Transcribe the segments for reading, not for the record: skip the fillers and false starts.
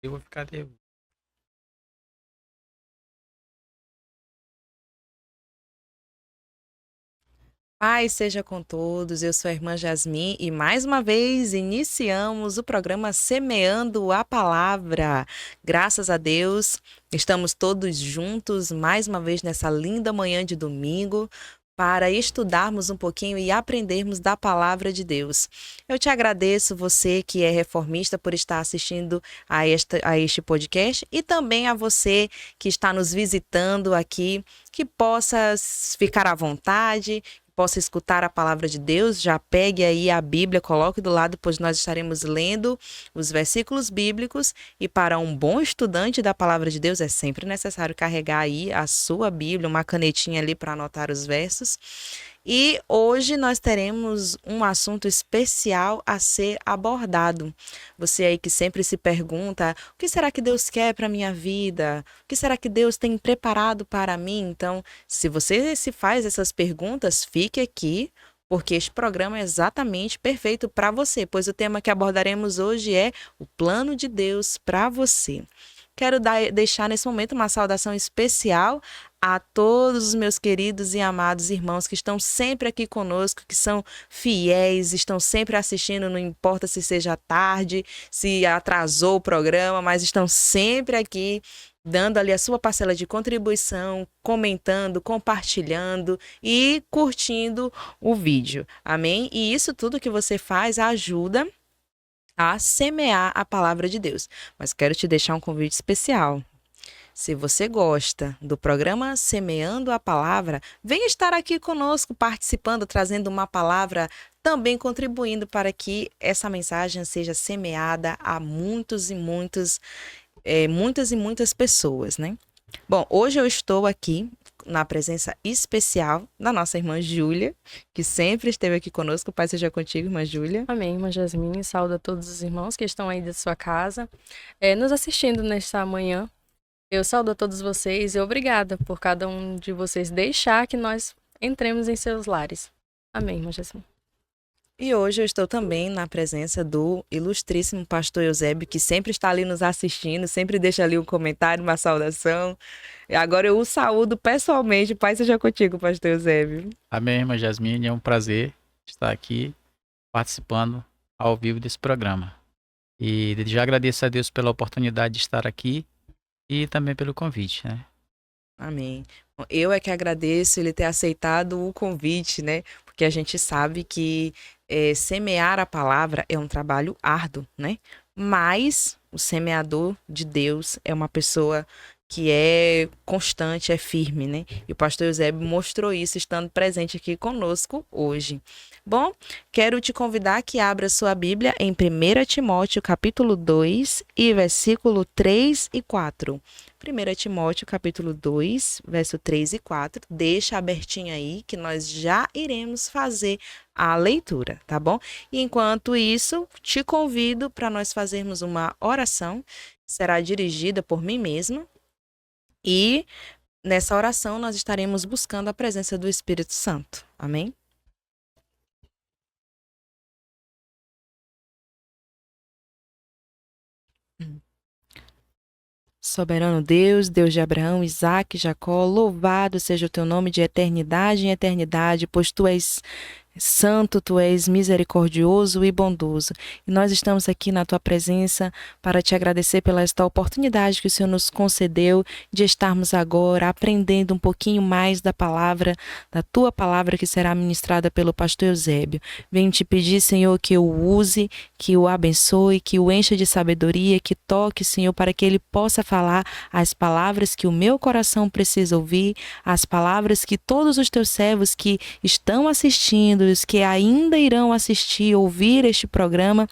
Eu vou ficar nervoso. Paz seja com todos, eu sou a irmã Jasmin e mais uma vez iniciamos o programa Semeando a Palavra. Graças a Deus, estamos todos juntos mais uma vez nessa linda manhã de domingo para estudarmos um pouquinho e aprendermos da palavra de Deus. Eu te agradeço, você que é reformista, por estar assistindo a este podcast e também a você que está nos visitando aqui, que possa ficar à vontade, possa escutar a palavra de Deus, já pegue aí a Bíblia, coloque do lado, pois nós estaremos lendo os versículos bíblicos e para um bom estudante da palavra de Deus é sempre necessário carregar aí a sua Bíblia, uma canetinha ali para anotar os versos. E hoje nós teremos um assunto especial a ser abordado. Você aí que sempre se pergunta: o que será que Deus quer para a minha vida? O que será que Deus tem preparado para mim? Então, se você se faz essas perguntas, fique aqui, porque este programa é exatamente perfeito para você, pois o tema que abordaremos hoje é o plano de Deus para você. Quero deixar nesse momento uma saudação especial a todos os meus queridos e amados irmãos que estão sempre aqui conosco, que são fiéis, estão sempre assistindo, não importa se seja tarde, se atrasou o programa, mas estão sempre aqui dando ali a sua parcela de contribuição, comentando, compartilhando e curtindo o vídeo. Amém? E isso tudo que você faz ajuda a semear a palavra de Deus. Mas quero te deixar um convite especial. Se você gosta do programa Semeando a Palavra, venha estar aqui conosco, participando, trazendo uma palavra, também contribuindo para que essa mensagem seja semeada a muitas e muitas pessoas, né? Bom, hoje eu estou aqui na presença especial da nossa irmã Júlia, que sempre esteve aqui conosco. Pai seja contigo, irmã Júlia. Amém, irmã Jasmine. Saúde a todos os irmãos que estão aí da sua casa, nos assistindo nesta manhã. Eu saúdo a todos vocês e obrigada por cada um de vocês deixar que nós entremos em seus lares. Amém, irmã Jasmine. E hoje eu estou também na presença do ilustríssimo pastor Eusébio, que sempre está ali nos assistindo, sempre deixa ali um comentário, uma saudação. E agora eu o saúdo pessoalmente. Pai seja contigo, pastor Eusébio. Amém, irmã Jasmine. É um prazer estar aqui participando ao vivo desse programa. E já agradeço a Deus pela oportunidade de estar aqui e também pelo convite, né? Amém. Eu é que agradeço ele ter aceitado o convite, né? Porque a gente sabe que semear a palavra é um trabalho árduo, né? Mas o semeador de Deus é uma pessoa que é constante, é firme, né? E o pastor Eusébio mostrou isso estando presente aqui conosco hoje. Bom, quero te convidar que abra sua Bíblia em 1 Timóteo, capítulo 2, e versículo 3 e 4. 1 Timóteo, capítulo 2, verso 3 e 4. Deixa abertinho aí que nós já iremos fazer a leitura, tá bom? E enquanto isso, te convido para nós fazermos uma oração, será dirigida por mim mesma, e nessa oração nós estaremos buscando a presença do Espírito Santo. Amém? Soberano Deus, Deus de Abraão, Isaque, Jacó, louvado seja o teu nome de eternidade em eternidade, pois tu és santo, tu és misericordioso e bondoso. E nós estamos aqui na tua presença para te agradecer pela esta oportunidade que o Senhor nos concedeu de estarmos agora aprendendo um pouquinho mais da palavra, da tua palavra que será ministrada pelo pastor Eusébio. Venho te pedir, Senhor, que o use, que o abençoe, que o encha de sabedoria, que toque, Senhor, para que ele possa falar as palavras que o meu coração precisa ouvir, as palavras que todos os teus servos que estão assistindo, os que ainda irão assistir, ouvir este programa,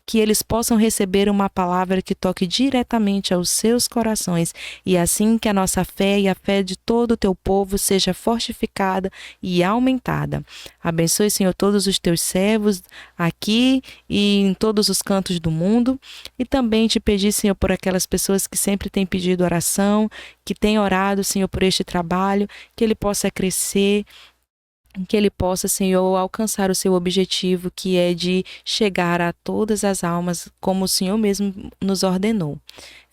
que eles possam receber uma palavra que toque diretamente aos seus corações, e assim que a nossa fé e a fé de todo o teu povo seja fortificada e aumentada. Abençoe, Senhor, todos os teus servos aqui e em todos os cantos do mundo, e também te pedir, Senhor, por aquelas pessoas que sempre têm pedido oração, que têm orado, Senhor, por este trabalho, que ele possa crescer que ele possa, Senhor, alcançar o seu objetivo, que é de chegar a todas as almas, como o Senhor mesmo nos ordenou.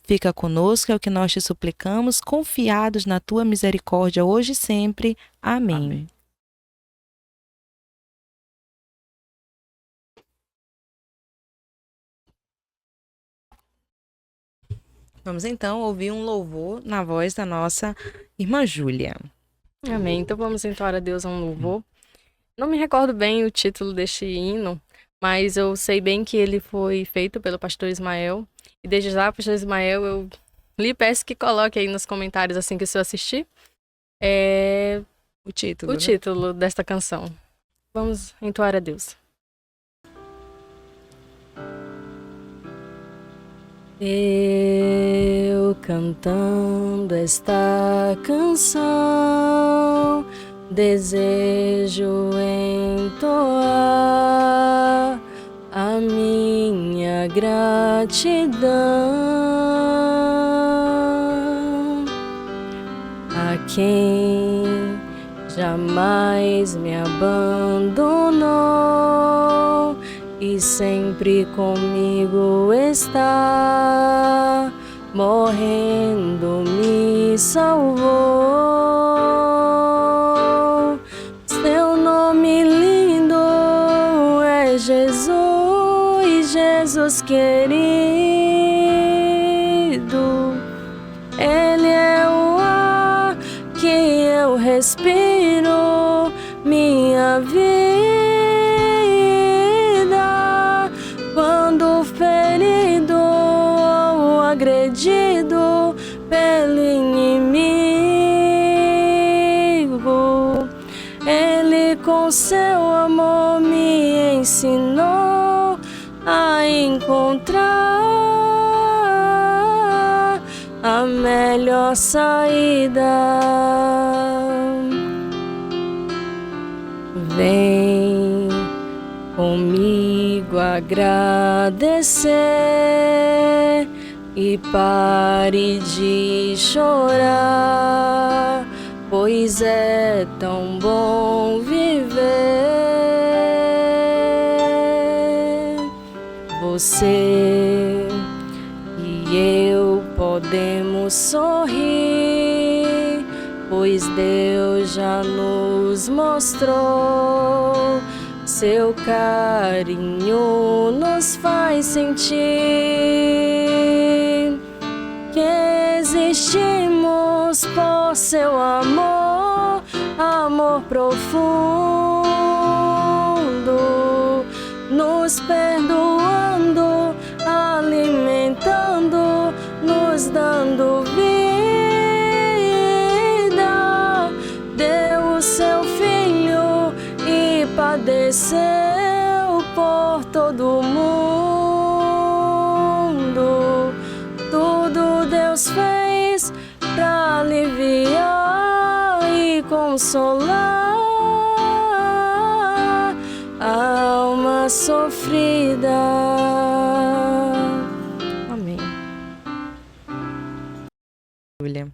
Fica conosco, é o que nós te suplicamos, confiados na tua misericórdia, hoje e sempre. Amém. Amém. Vamos então ouvir um louvor na voz da nossa irmã Júlia. Amém. Então vamos entoar a Deus um louvor. Não me recordo bem o título deste hino, mas eu sei bem que ele foi feito pelo pastor Ismael. E desde já, pastor Ismael, eu lhe peço que coloque aí nos comentários assim que o senhor assistir O título, o né? título desta canção. Vamos entoar a Deus. Eu cantando esta canção, desejo entoar a minha gratidão a quem jamais me abandonou e sempre comigo está, morrendo me salvou. Seu nome lindo é Jesus, Jesus querido. Ele é o ar que eu respiro, minha vida. Quando ferido ou agredido pelo inimigo, Ele com seu amor me ensinou a encontrar a melhor saída. Vem comigo agradecer e pare de chorar, pois é tão bom viver. Você e eu podemos sorrir, pois Deus já nos mostrou. Seu carinho nos faz sentir que existimos por seu amor, amor profundo, nos perdoando, alimentando, nos dando vida. Deu o seu filho e padeceu por todo mundo. Tudo Deus fez pra aliviar e consolar a alma sofrida. Amém. Júlia.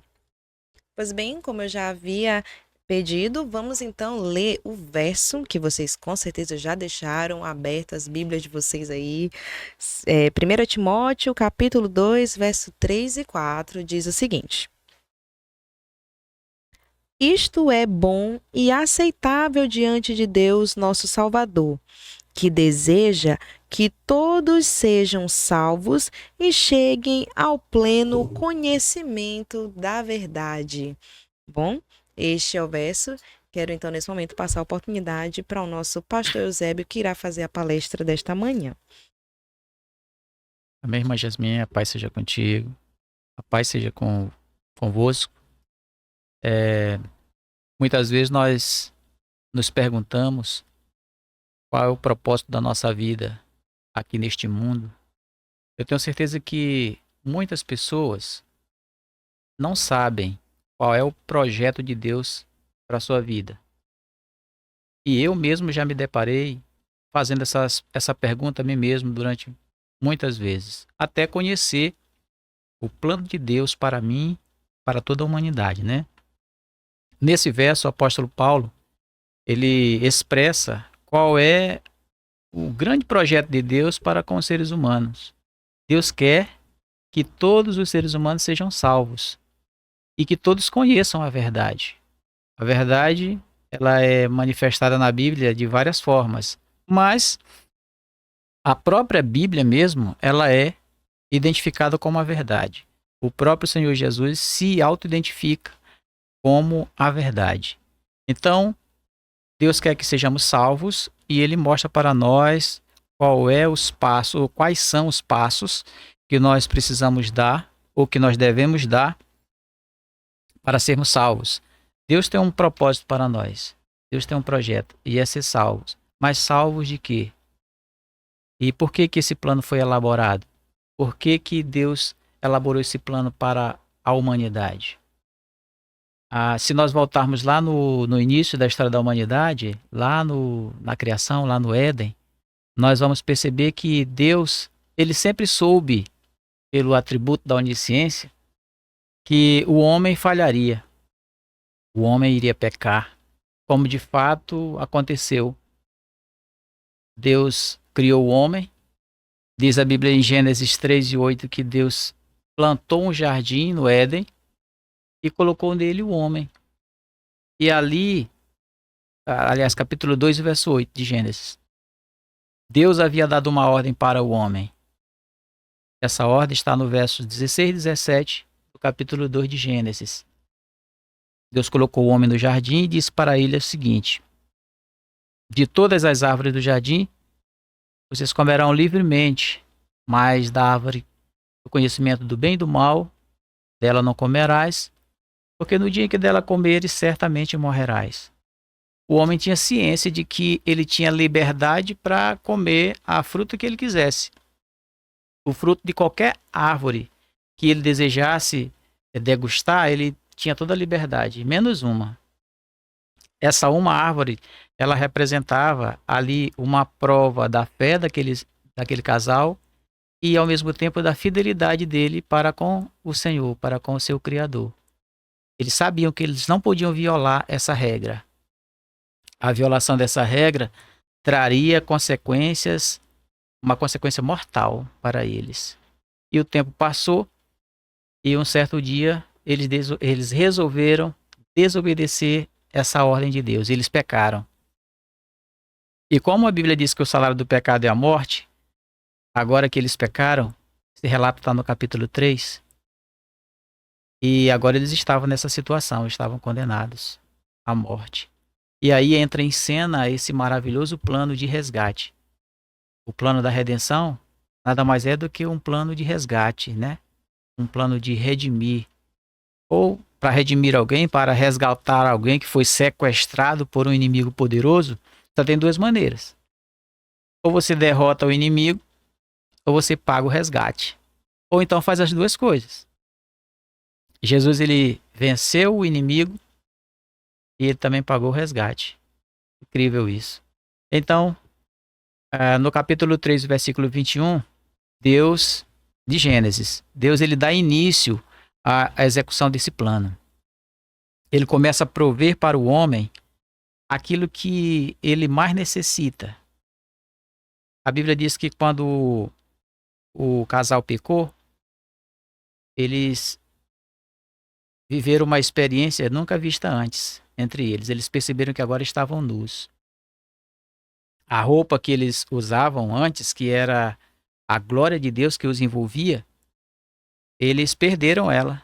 Pois bem, como eu já havia pedido, vamos então ler o verso que vocês com certeza já deixaram aberto as Bíblias de vocês aí. 1 Timóteo, capítulo 2, verso 3 e 4, diz o seguinte: Isto é bom e aceitável diante de Deus, nosso Salvador, que deseja que todos sejam salvos e cheguem ao pleno conhecimento da verdade. Bom, este é o verso. Quero então, nesse momento, passar a oportunidade para o nosso pastor Eusébio, que irá fazer a palestra desta manhã. Amém, irmã Jasmine, a paz seja contigo, a paz seja convosco. Muitas vezes nós nos perguntamos qual é o propósito da nossa vida aqui neste mundo. Eu tenho certeza que muitas pessoas não sabem qual é o projeto de Deus para a sua vida. E eu mesmo já me deparei fazendo essa pergunta a mim mesmo durante muitas vezes, até conhecer o plano de Deus para mim, para toda a humanidade, né? Nesse verso, o apóstolo Paulo, ele expressa qual é o grande projeto de Deus para com os seres humanos. Deus quer que todos os seres humanos sejam salvos e que todos conheçam a verdade. A verdade, ela é manifestada na Bíblia de várias formas, mas a própria Bíblia mesmo, ela é identificada como a verdade. O próprio Senhor Jesus se auto-identifica como a verdade. Então, Deus quer que sejamos salvos e ele mostra para nós quais são os passos que nós precisamos dar ou que nós devemos dar para sermos salvos. Deus tem um propósito para nós. Deus tem um projeto e é ser salvos. Mas salvos de quê? E por que esse plano foi elaborado? Por que Deus elaborou esse plano para a humanidade? Se nós voltarmos lá no início da história da humanidade, lá na criação, lá no Éden, nós vamos perceber que Deus, ele sempre soube, pelo atributo da onisciência, que o homem falharia, o homem iria pecar, como de fato aconteceu. Deus criou o homem, diz a Bíblia em Gênesis 3:8 que Deus plantou um jardim no Éden e colocou nele o homem. E ali, aliás, capítulo 2, verso 8 de Gênesis, Deus havia dado uma ordem para o homem. Essa ordem está no verso 16 e 17 do capítulo 2 de Gênesis. Deus colocou o homem no jardim e disse para ele o seguinte: de todas as árvores do jardim, vocês comerão livremente, mas da árvore do conhecimento do bem e do mal, dela não comerás, porque no dia em que dela comeres, certamente morrerás. O homem tinha ciência de que ele tinha liberdade para comer a fruta que ele quisesse. O fruto de qualquer árvore que ele desejasse degustar, ele tinha toda a liberdade, menos uma. Essa uma árvore, ela representava ali uma prova da fé daquele casal e, ao mesmo tempo, da fidelidade dele para com o Senhor, para com o seu Criador. Eles sabiam que eles não podiam violar essa regra. A violação dessa regra traria uma consequência mortal para eles. E o tempo passou e um certo dia eles resolveram desobedecer essa ordem de Deus. Eles pecaram. E como a Bíblia diz que o salário do pecado é a morte, agora que eles pecaram, esse relato está no capítulo 3, e agora eles estavam nessa situação, estavam condenados à morte. E aí entra em cena esse maravilhoso plano de resgate. O plano da redenção nada mais é do que um plano de resgate, né? Um plano de redimir. Ou para redimir alguém, para resgatar alguém que foi sequestrado por um inimigo poderoso, só tem duas maneiras. Ou você derrota o inimigo, ou você paga o resgate. Ou então faz as duas coisas. Jesus, ele venceu o inimigo e ele também pagou o resgate. Incrível isso. Então, no capítulo 3, versículo 21, Deus, de Gênesis, Deus ele dá início à execução desse plano. Ele começa a prover para o homem aquilo que ele mais necessita. A Bíblia diz que quando o casal pecou, eles viveram uma experiência nunca vista antes entre eles. Eles perceberam que agora estavam nus. A roupa que eles usavam antes, que era a glória de Deus que os envolvia, eles perderam ela.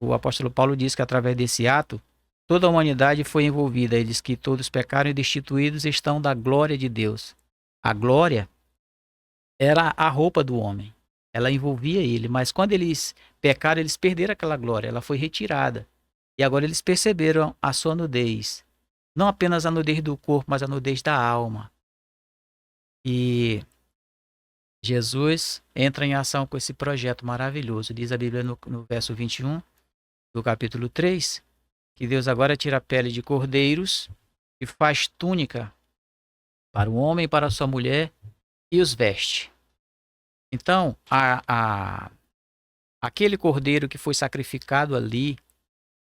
O apóstolo Paulo diz que através desse ato, toda a humanidade foi envolvida. Ele diz que todos pecaram e destituídos estão da glória de Deus. A glória era a roupa do homem. Ela envolvia ele, mas quando eles pecaram, eles perderam aquela glória. Ela foi retirada. E agora eles perceberam a sua nudez. Não apenas a nudez do corpo, mas a nudez da alma. E Jesus entra em ação com esse projeto maravilhoso. Diz a Bíblia no verso 21 do capítulo 3, que Deus agora tira a pele de cordeiros e faz túnica para o homem e para a sua mulher e os veste. Então, aquele cordeiro que foi sacrificado ali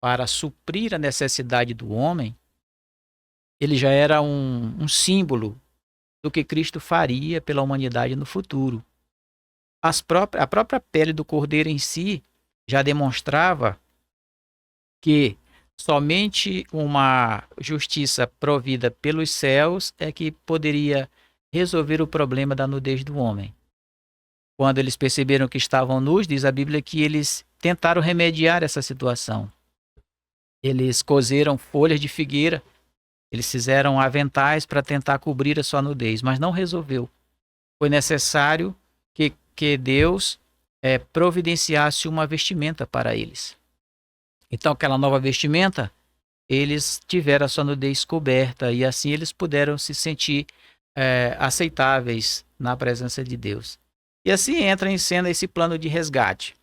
para suprir a necessidade do homem, ele já era um símbolo do que Cristo faria pela humanidade no futuro. A própria pele do cordeiro em si já demonstrava que somente uma justiça provida pelos céus é que poderia resolver o problema da nudez do homem. Quando eles perceberam que estavam nus, diz a Bíblia que eles tentaram remediar essa situação. Eles cozeram folhas de figueira, eles fizeram aventais para tentar cobrir a sua nudez, mas não resolveu. Foi necessário que Deus providenciasse uma vestimenta para eles. Então, aquela nova vestimenta, eles tiveram a sua nudez coberta e assim eles puderam se sentir aceitáveis na presença de Deus. E assim entra em cena esse plano de resgate.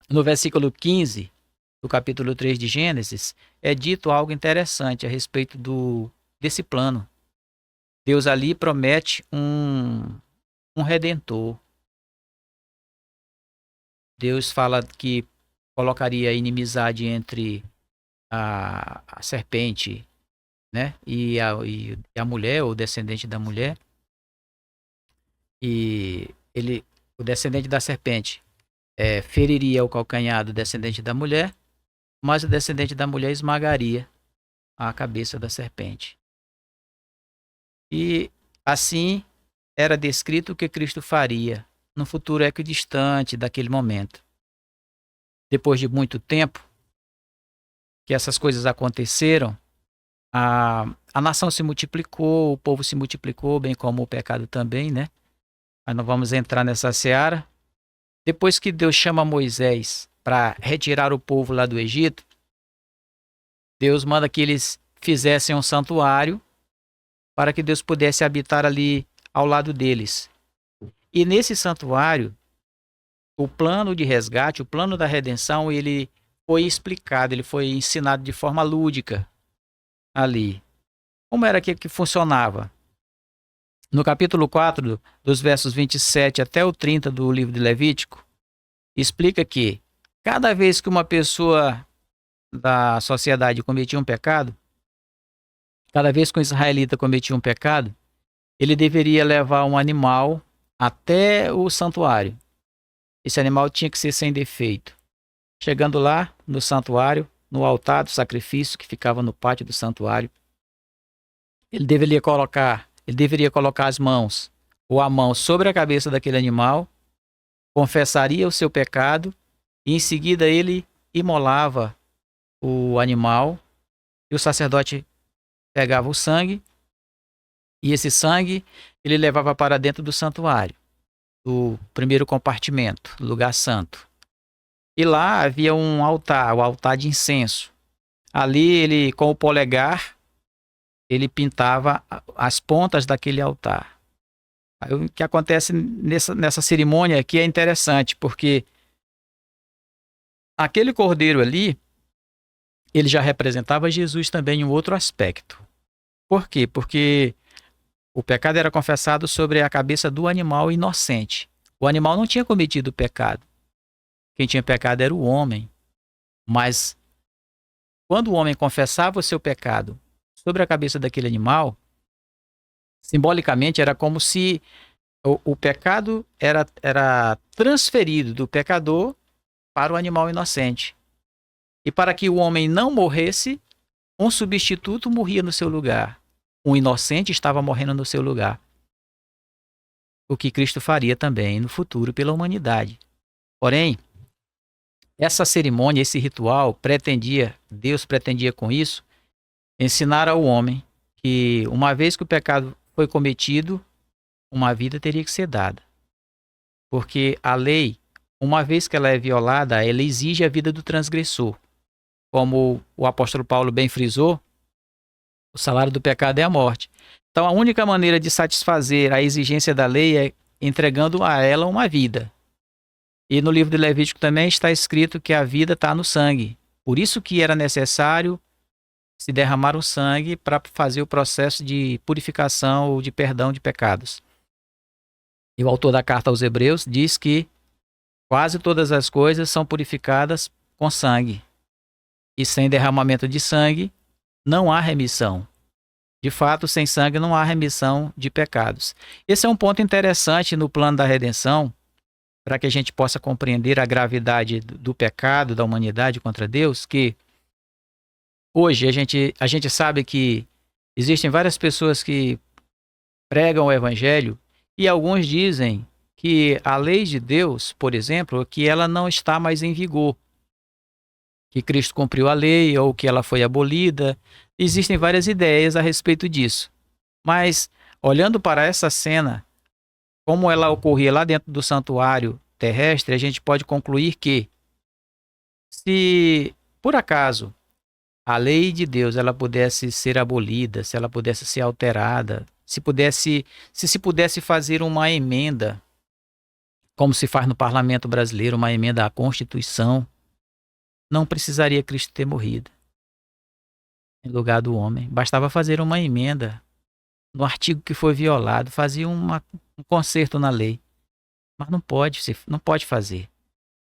No versículo 15 do capítulo 3 de Gênesis, é dito algo interessante a respeito desse plano. Deus ali promete um redentor. Deus fala que colocaria inimizade entre a serpente, né, e a mulher, ou o descendente da mulher. E o descendente da serpente feriria o calcanhar do descendente da mulher, mas o descendente da mulher esmagaria a cabeça da serpente. E assim era descrito o que Cristo faria no futuro equidistante daquele momento. Depois de muito tempo que essas coisas aconteceram, a nação se multiplicou, o povo se multiplicou, bem como o pecado também, né? Mas não vamos entrar nessa seara. Depois que Deus chama Moisés para retirar o povo lá do Egito, Deus manda que eles fizessem um santuário para que Deus pudesse habitar ali ao lado deles. E nesse santuário, o plano de resgate, o plano da redenção, ele foi explicado, ele foi ensinado de forma lúdica ali. Como era que funcionava? No capítulo 4, dos versos 27 até o 30 do livro de Levítico, explica que cada vez que uma pessoa da sociedade cometia um pecado, cada vez que um israelita cometia um pecado, ele deveria levar um animal até o santuário. Esse animal tinha que ser sem defeito. Chegando lá no santuário, no altar do sacrifício que ficava no pátio do santuário, ele deveria colocar as mãos ou a mão sobre a cabeça daquele animal, confessaria o seu pecado e em seguida ele imolava o animal e o sacerdote pegava o sangue e esse sangue ele levava para dentro do santuário, do primeiro compartimento, lugar santo. E lá havia um altar, o altar de incenso. Ali ele, com o polegar, ele pintava as pontas daquele altar. Aí, o que acontece nessa cerimônia aqui é interessante, porque aquele cordeiro ali, ele já representava Jesus também em um outro aspecto. Por quê? Porque o pecado era confessado sobre a cabeça do animal inocente. O animal não tinha cometido o pecado. Quem tinha pecado era o homem. Mas quando o homem confessava o seu pecado sobre a cabeça daquele animal, simbolicamente era como se o pecado era transferido do pecador para o animal inocente. E para que o homem não morresse, um substituto morria no seu lugar. Um inocente estava morrendo no seu lugar. O que Cristo faria também no futuro pela humanidade. Porém, essa cerimônia, esse ritual, Deus pretendia com isso, ensinar ao homem que uma vez que o pecado foi cometido, uma vida teria que ser dada. Porque a lei, uma vez que ela é violada, ela exige a vida do transgressor. Como o apóstolo Paulo bem frisou, o salário do pecado é a morte. Então a única maneira de satisfazer a exigência da lei é entregando a ela uma vida. E no livro de Levítico também está escrito que a vida está no sangue. Por isso que era necessário se derramar o sangue para fazer o processo de purificação ou de perdão de pecados. E o autor da carta aos Hebreus diz que quase todas as coisas são purificadas com sangue. E sem derramamento de sangue não há remissão. De fato, sem sangue não há remissão de pecados. Esse é um ponto interessante no plano da redenção, para que a gente possa compreender a gravidade do pecado da humanidade contra Deus, que hoje a gente sabe que existem várias pessoas que pregam o evangelho e alguns dizem que a lei de Deus, por exemplo, que ela não está mais em vigor, que Cristo cumpriu a lei ou que ela foi abolida. Existem várias ideias a respeito disso. Mas, olhando para essa cena, como ela ocorria lá dentro do santuário terrestre, a gente pode concluir que, se por acaso a lei de Deus ela pudesse ser abolida, se ela pudesse ser alterada, se se pudesse fazer uma emenda, como se faz no parlamento brasileiro, uma emenda à Constituição, não precisaria Cristo ter morrido em lugar do homem. Bastava fazer uma emenda no artigo que foi violado, fazia um conserto na lei. Mas não pode fazer.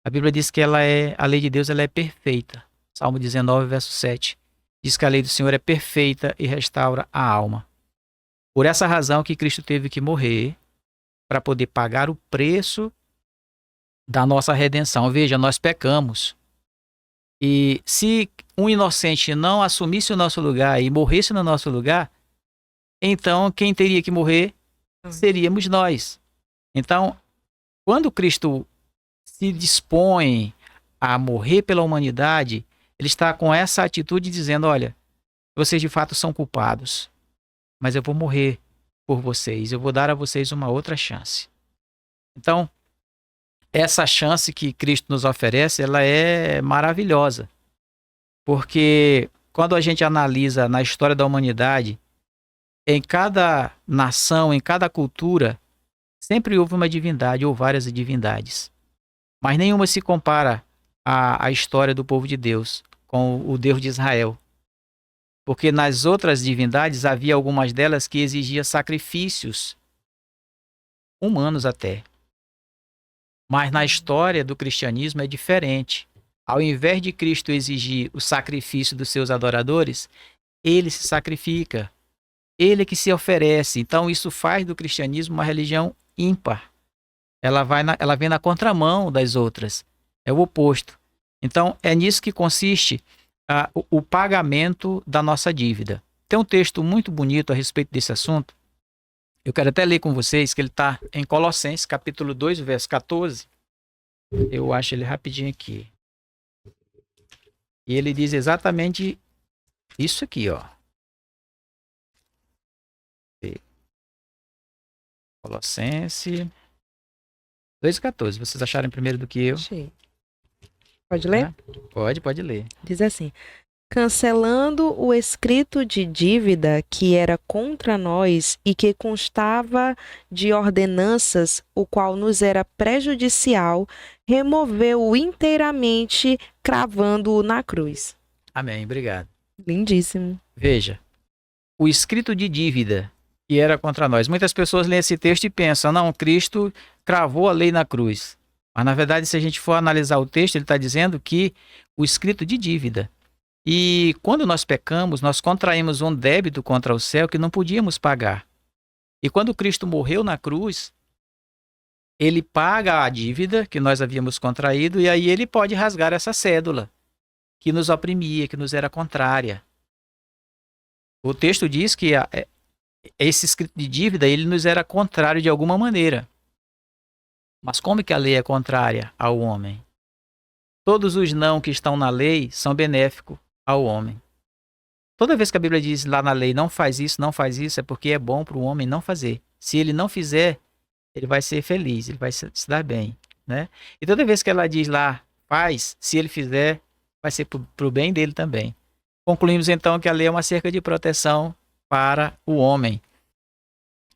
A Bíblia diz que a lei de Deus ela é perfeita. Salmo 19, verso 7. Diz que a lei do Senhor é perfeita e restaura a alma. Por essa razão que Cristo teve que morrer, para poder pagar o preço da nossa redenção. Veja, nós pecamos. E se um inocente não assumisse o nosso lugar e morresse no nosso lugar, então quem teria que morrer seríamos nós. Então, quando Cristo se dispõe a morrer pela humanidade, ele está com essa atitude dizendo, olha, vocês de fato são culpados, mas eu vou morrer por vocês, eu vou dar a vocês uma outra chance. Então, essa chance que Cristo nos oferece, ela é maravilhosa, porque quando a gente analisa na história da humanidade, em cada nação, em cada cultura, sempre houve uma divindade ou várias divindades, mas nenhuma se compara à história do povo de Deus com o Deus de Israel. Porque nas outras divindades havia algumas delas que exigiam sacrifícios humanos até. Mas na história do cristianismo é diferente. Ao invés de Cristo exigir o sacrifício dos seus adoradores, ele se sacrifica. Ele é que se oferece. Então isso faz do cristianismo uma religião ímpar. Ela vem na contramão das outras. É o oposto. Então é nisso que consiste o pagamento da nossa dívida. Tem um texto muito bonito a respeito desse assunto. Eu quero até ler com vocês, que ele está em Colossenses, capítulo 2, verso 14. Eu acho ele rapidinho aqui. E ele diz exatamente isso aqui, ó. Colossenses 2,14. Vocês acharem primeiro do que eu? Achei. Pode ler? Pode ler. Diz assim: cancelando o escrito de dívida que era contra nós e que constava de ordenanças, o qual nos era prejudicial, removeu-o inteiramente, cravando-o na cruz. Amém, obrigado. Lindíssimo. Veja, o escrito de dívida que era contra nós. Muitas pessoas leem esse texto e pensam, não, Cristo cravou a lei na cruz. Mas, na verdade, se a gente for analisar o texto, ele está dizendo que o escrito de dívida. E quando nós pecamos, nós contraímos um débito contra o céu que não podíamos pagar. E quando Cristo morreu na cruz, ele paga a dívida que nós havíamos contraído e aí ele pode rasgar essa cédula que nos oprimia, que nos era contrária. O texto diz que esse escrito de dívida, ele nos era contrário de alguma maneira. Mas como que a lei é contrária ao homem? Todos os não que estão na lei são benéficos ao homem. Toda vez que a Bíblia diz lá na lei, não faz isso, é porque é bom para o homem não fazer. Se ele não fizer, ele vai ser feliz, ele vai se dar bem, né? E toda vez que ela diz lá, faz, se ele fizer, vai ser para o bem dele também. Concluímos então que a lei é uma cerca de proteção para o homem.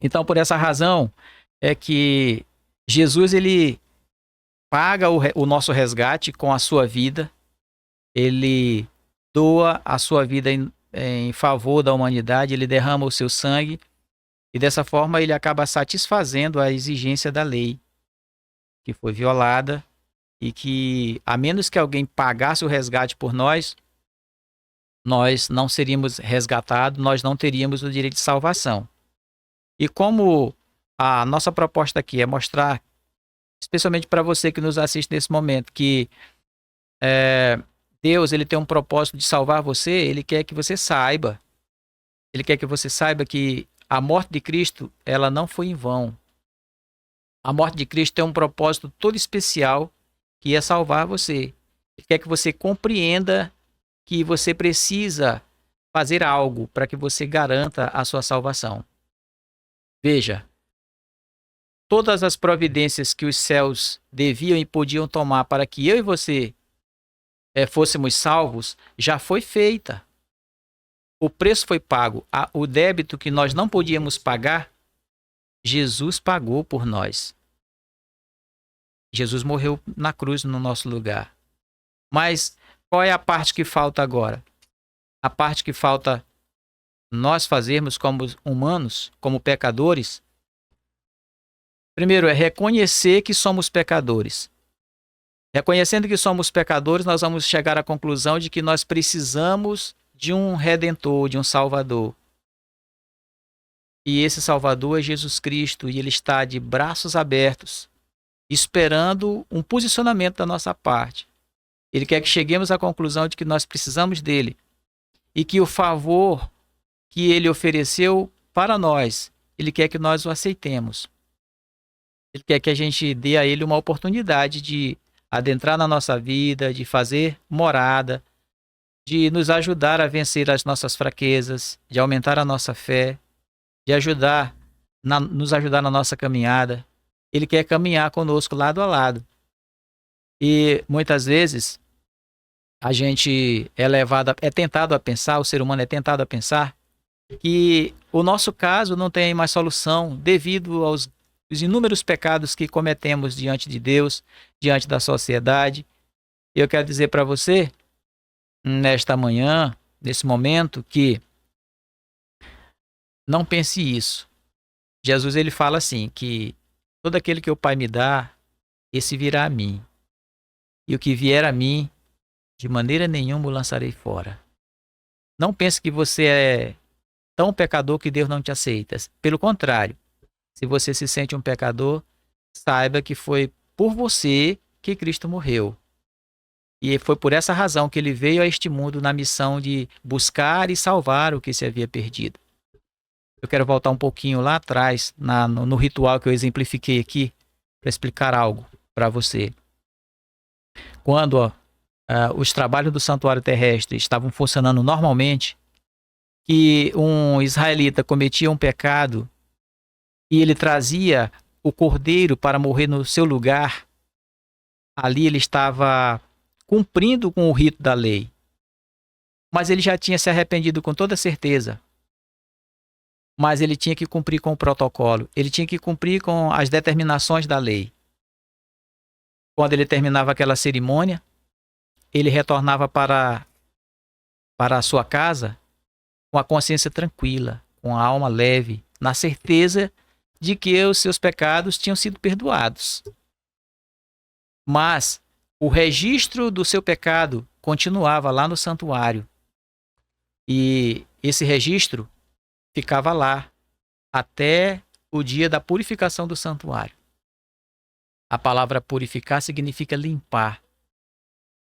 Então, por essa razão, é que Jesus, ele paga o nosso resgate com a sua vida, ele doa a sua vida em favor da humanidade, ele derrama o seu sangue, e dessa forma ele acaba satisfazendo a exigência da lei, que foi violada, e que, a menos que alguém pagasse o resgate por nós, nós não seríamos resgatados, nós não teríamos o direito de salvação. E como a nossa proposta aqui é mostrar, especialmente para você que nos assiste nesse momento, que Deus ele tem um propósito de salvar você, ele quer que você saiba. Ele quer que você saiba que a morte de Cristo, ela não foi em vão. A morte de Cristo tem um propósito todo especial, que é salvar você. Ele quer que você compreenda que você precisa fazer algo para que você garanta a sua salvação. Veja, todas as providências que os céus deviam e podiam tomar para que eu e você fôssemos salvos, já foi feita. O preço foi pago. O débito que nós não podíamos pagar, Jesus pagou por nós. Jesus morreu na cruz no nosso lugar. Mas qual é a parte que falta agora? A parte que falta nós fazermos como humanos, como pecadores. Primeiro é reconhecer que somos pecadores. Reconhecendo que somos pecadores, nós vamos chegar à conclusão de que nós precisamos de um Redentor, de um Salvador. E esse Salvador é Jesus Cristo, e Ele está de braços abertos, esperando um posicionamento da nossa parte. Ele quer que cheguemos à conclusão de que nós precisamos dele, e que o favor que Ele ofereceu para nós, Ele quer que nós o aceitemos. Ele quer que a gente dê a Ele uma oportunidade de adentrar na nossa vida, de fazer morada, de nos ajudar a vencer as nossas fraquezas, de aumentar a nossa fé, de nos ajudar na nossa caminhada. Ele quer caminhar conosco lado a lado. E muitas vezes a gente é tentado a pensar, o ser humano é tentado a pensar que o nosso caso não tem mais solução devido aos inúmeros pecados que cometemos diante de Deus, diante da sociedade. E eu quero dizer para você, nesta manhã, nesse momento, que não pense isso. Jesus ele fala assim, que todo aquele que o Pai me dá, esse virá a mim. E o que vier a mim, de maneira nenhuma o lançarei fora. Não pense que você é tão pecador que Deus não te aceita. Pelo contrário, se você se sente um pecador, saiba que foi por você que Cristo morreu. E foi por essa razão que ele veio a este mundo na missão de buscar e salvar o que se havia perdido. Eu quero voltar um pouquinho lá atrás, no ritual que eu exemplifiquei aqui, para explicar algo para você. Quando os trabalhos do santuário terrestre estavam funcionando normalmente, que um israelita cometia um pecado e ele trazia o cordeiro para morrer no seu lugar, ali ele estava cumprindo com o rito da lei. Mas ele já tinha se arrependido com toda certeza. Mas ele tinha que cumprir com o protocolo. Ele tinha que cumprir com as determinações da lei. Quando ele terminava aquela cerimônia, ele retornava para a sua casa com a consciência tranquila, com a alma leve, na certeza de que os seus pecados tinham sido perdoados. Mas o registro do seu pecado continuava lá no santuário. E esse registro ficava lá até o dia da purificação do santuário. A palavra purificar significa limpar.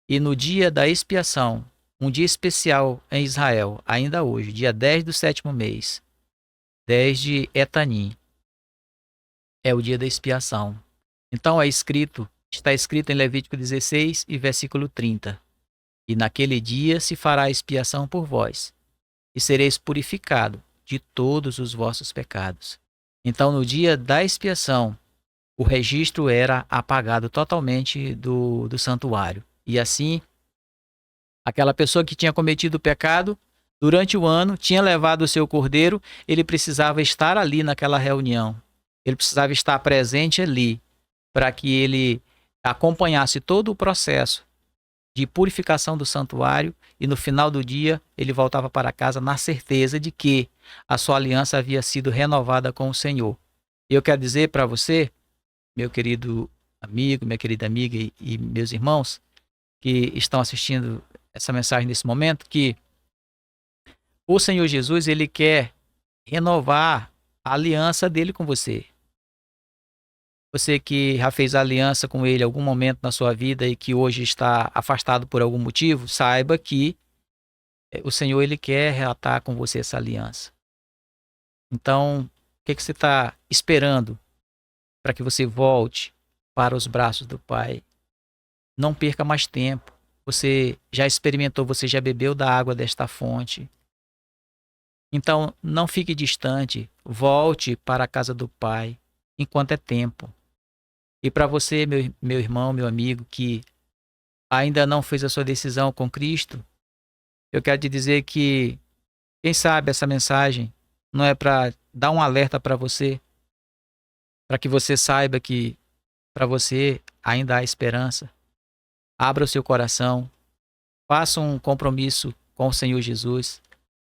E no dia da expiação, um dia especial em Israel, ainda hoje, dia 10 do 7º mês, 10 de Etanim, é o dia da expiação. Então está escrito em Levítico 16 e versículo 30. E naquele dia se fará a expiação por vós, e sereis purificado de todos os vossos pecados. Então, no dia da expiação, o registro era apagado totalmente do santuário. E assim, aquela pessoa que tinha cometido o pecado, durante o ano, tinha levado o seu cordeiro, ele precisava estar ali naquela reunião. Ele precisava estar presente ali, para que ele acompanhasse todo o processo de purificação do santuário, e no final do dia ele voltava para casa na certeza de que a sua aliança havia sido renovada com o Senhor. E eu quero dizer para você, meu querido amigo, minha querida amiga e meus irmãos que estão assistindo essa mensagem nesse momento, que O Senhor Jesus, ele quer renovar a aliança dele com você. Você que já fez aliança com ele em algum momento na sua vida e que hoje está afastado por algum motivo, saiba que o Senhor, ele quer reatar com você essa aliança. Então, o que você está esperando para que você volte para os braços do Pai? Não perca mais tempo. Você já experimentou, você já bebeu da água desta fonte. Então, não fique distante. Volte para a casa do Pai enquanto é tempo. E para você, meu irmão, meu amigo, que ainda não fez a sua decisão com Cristo, eu quero te dizer que, quem sabe, essa mensagem não é para dar um alerta para você, para que você saiba que para você ainda há esperança. Abra o seu coração, faça um compromisso com o Senhor Jesus,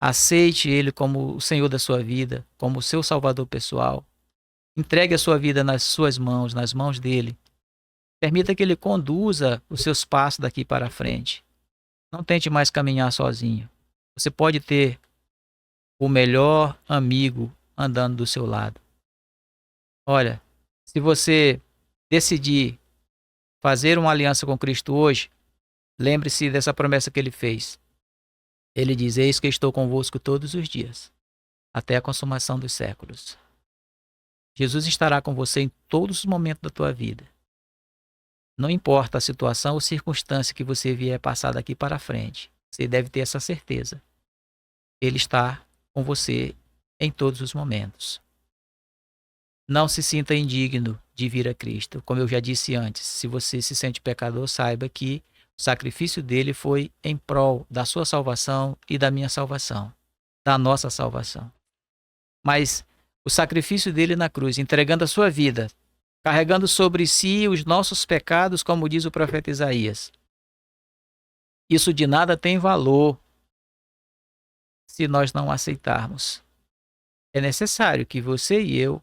aceite Ele como o Senhor da sua vida, como o seu Salvador pessoal. Entregue a sua vida nas suas mãos, nas mãos dele. Permita que ele conduza os seus passos daqui para frente. Não tente mais caminhar sozinho. Você pode ter o melhor amigo andando do seu lado. Olha, se você decidir fazer uma aliança com Cristo hoje, lembre-se dessa promessa que ele fez. Ele diz: eis que estou convosco todos os dias, até a consumação dos séculos. Jesus estará com você em todos os momentos da tua vida. Não importa a situação ou circunstância que você vier passar daqui para frente, você deve ter essa certeza. Ele está com você em todos os momentos. Não se sinta indigno de vir a Cristo. Como eu já disse antes, se você se sente pecador, saiba que o sacrifício dele foi em prol da sua salvação e da minha salvação, da nossa salvação. Mas o sacrifício dele na cruz, entregando a sua vida, carregando sobre si os nossos pecados, como diz o profeta Isaías. Isso de nada tem valor se nós não aceitarmos. É necessário que você e eu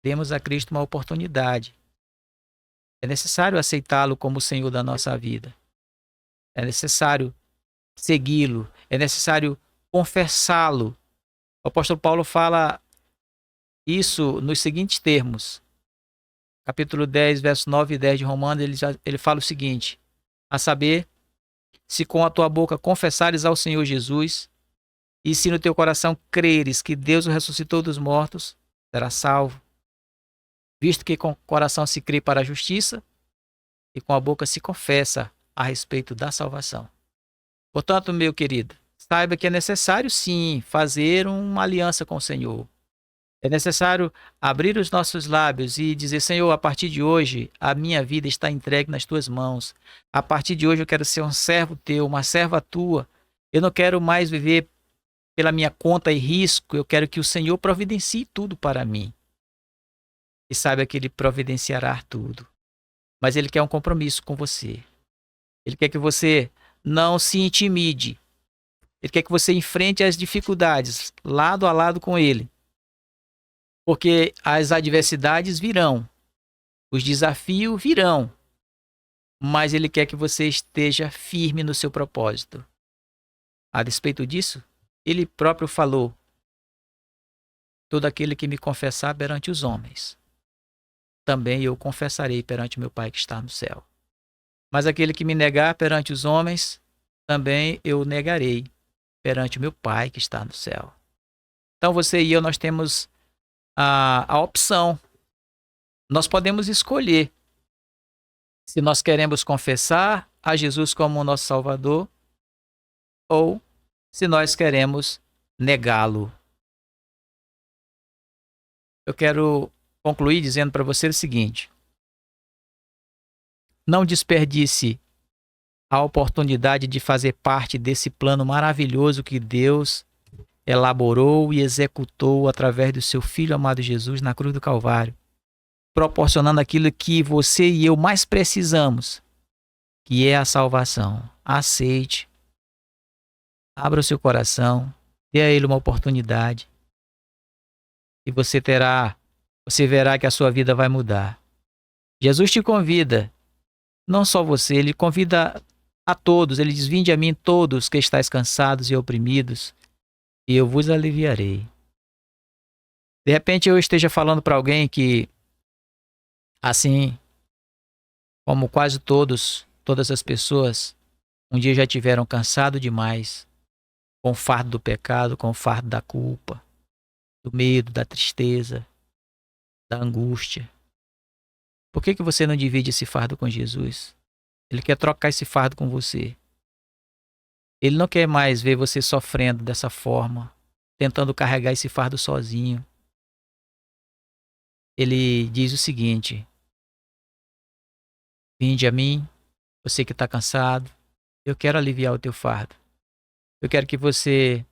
demos a Cristo uma oportunidade. É necessário aceitá-lo como o Senhor da nossa vida. É necessário segui-lo. É necessário confessá-lo. O apóstolo Paulo fala isso nos seguintes termos. Capítulo 10, versos 9 e 10 de Romanos, ele fala o seguinte: a saber, se com a tua boca confessares ao Senhor Jesus, e se no teu coração creres que Deus o ressuscitou dos mortos, serás salvo. Visto que com o coração se crê para a justiça, e com a boca se confessa a respeito da salvação. Portanto, meu querido, saiba que é necessário sim fazer uma aliança com o Senhor. É necessário abrir os nossos lábios e dizer: Senhor, a partir de hoje, a minha vida está entregue nas tuas mãos. A partir de hoje eu quero ser um servo teu, uma serva tua. Eu não quero mais viver pela minha conta e risco. Eu quero que o Senhor providencie tudo para mim. E saiba que ele providenciará tudo. Mas ele quer um compromisso com você. Ele quer que você não se intimide. Ele quer que você enfrente as dificuldades lado a lado com ele. Porque as adversidades virão, os desafios virão, mas ele quer que você esteja firme no seu propósito. A despeito disso, ele próprio falou: todo aquele que me confessar perante os homens, também eu confessarei perante meu Pai que está no céu. Mas aquele que me negar perante os homens, também eu negarei perante meu Pai que está no céu. Então você e eu, nós temos a opção. Nós podemos escolher se nós queremos confessar a Jesus como o nosso Salvador ou se nós queremos negá-lo. Eu quero concluir dizendo para você o seguinte: não desperdice a oportunidade de fazer parte desse plano maravilhoso que Deus elaborou e executou através do seu Filho amado Jesus na cruz do Calvário, proporcionando aquilo que você e eu mais precisamos, que é a salvação. Aceite, abra o seu coração, dê a ele uma oportunidade e você verá que a sua vida vai mudar. Jesus te convida, não só você, ele convida a todos. Ele diz: vinde a mim todos que estáis cansados e oprimidos, e eu vos aliviarei. De repente eu esteja falando para alguém que, assim como quase todas as pessoas, um dia já tiveram cansado demais com o fardo do pecado, com o fardo da culpa, do medo, da tristeza, da angústia. Por que você não divide esse fardo com Jesus? Ele quer trocar esse fardo com você. Ele não quer mais ver você sofrendo dessa forma, tentando carregar esse fardo sozinho. Ele diz o seguinte: vinde a mim, você que está cansado, eu quero aliviar o teu fardo. Eu quero que você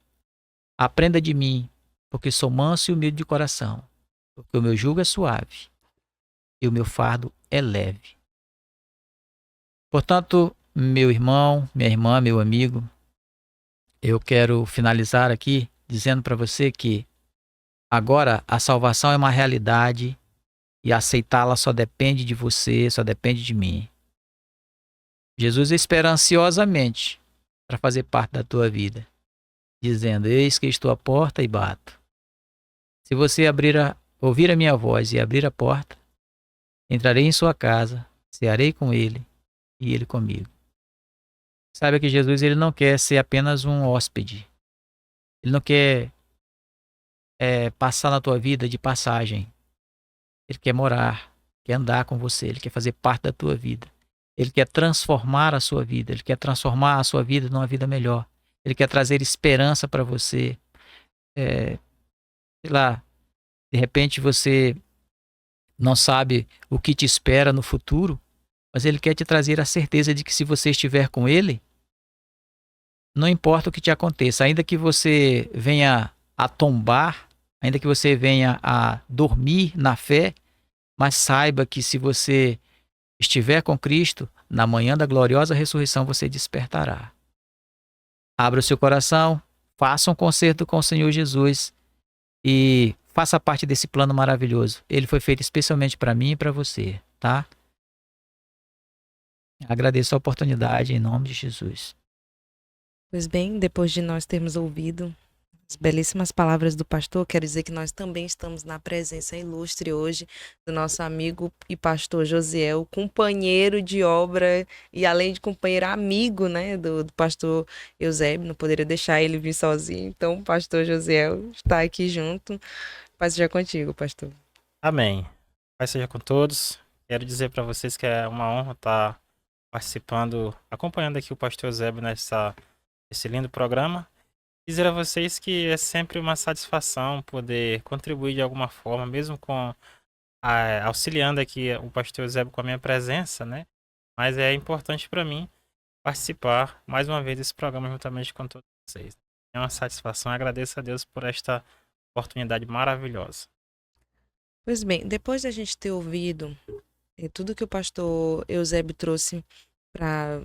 aprenda de mim, porque sou manso e humilde de coração, porque o meu jugo é suave e o meu fardo é leve. Portanto, meu irmão, minha irmã, meu amigo, eu quero finalizar aqui dizendo para você que agora a salvação é uma realidade e aceitá-la só depende de você, só depende de mim. Jesus espera ansiosamente para fazer parte da tua vida, dizendo: eis que estou à porta e bato. Se você ouvir a minha voz e abrir a porta, entrarei em sua casa, cearei com ele e ele comigo. Saiba que Jesus ele não quer ser apenas um hóspede. Ele não quer passar na tua vida de passagem. Ele quer morar, quer andar com você, ele quer fazer parte da tua vida. Ele quer transformar a sua vida, ele quer transformar a sua vida numa vida melhor. Ele quer trazer esperança para você. Sei lá, de repente você não sabe o que te espera no futuro, mas ele quer te trazer a certeza de que se você estiver com ele, não importa o que te aconteça, ainda que você venha a tombar, ainda que você venha a dormir na fé, mas saiba que se você estiver com Cristo, na manhã da gloriosa ressurreição você despertará. Abra o seu coração, faça um concerto com o Senhor Jesus e faça parte desse plano maravilhoso. Ele foi feito especialmente para mim e para você, tá? Agradeço a oportunidade em nome de Jesus. Pois bem, depois de nós termos ouvido as belíssimas palavras do pastor, quero dizer que nós também estamos na presença ilustre hoje do nosso amigo e pastor Josiel, companheiro de obra e além de companheiro, amigo, né, do pastor Eusébio. Não poderia deixar ele vir sozinho, então o pastor Josiel está aqui junto. Paz seja contigo, pastor. Amém. Paz seja com todos. Quero dizer para vocês que é uma honra estar participando, acompanhando aqui o pastor Eusébio nesse lindo programa. Dizer a vocês que é sempre uma satisfação poder contribuir de alguma forma, mesmo auxiliando aqui o pastor Eusébio com a minha presença, né? Mas é importante para mim participar mais uma vez desse programa juntamente com todos vocês. É uma satisfação, agradeço a Deus por esta oportunidade maravilhosa. Pois bem, depois da gente ter ouvido tudo que o pastor Eusébio trouxe para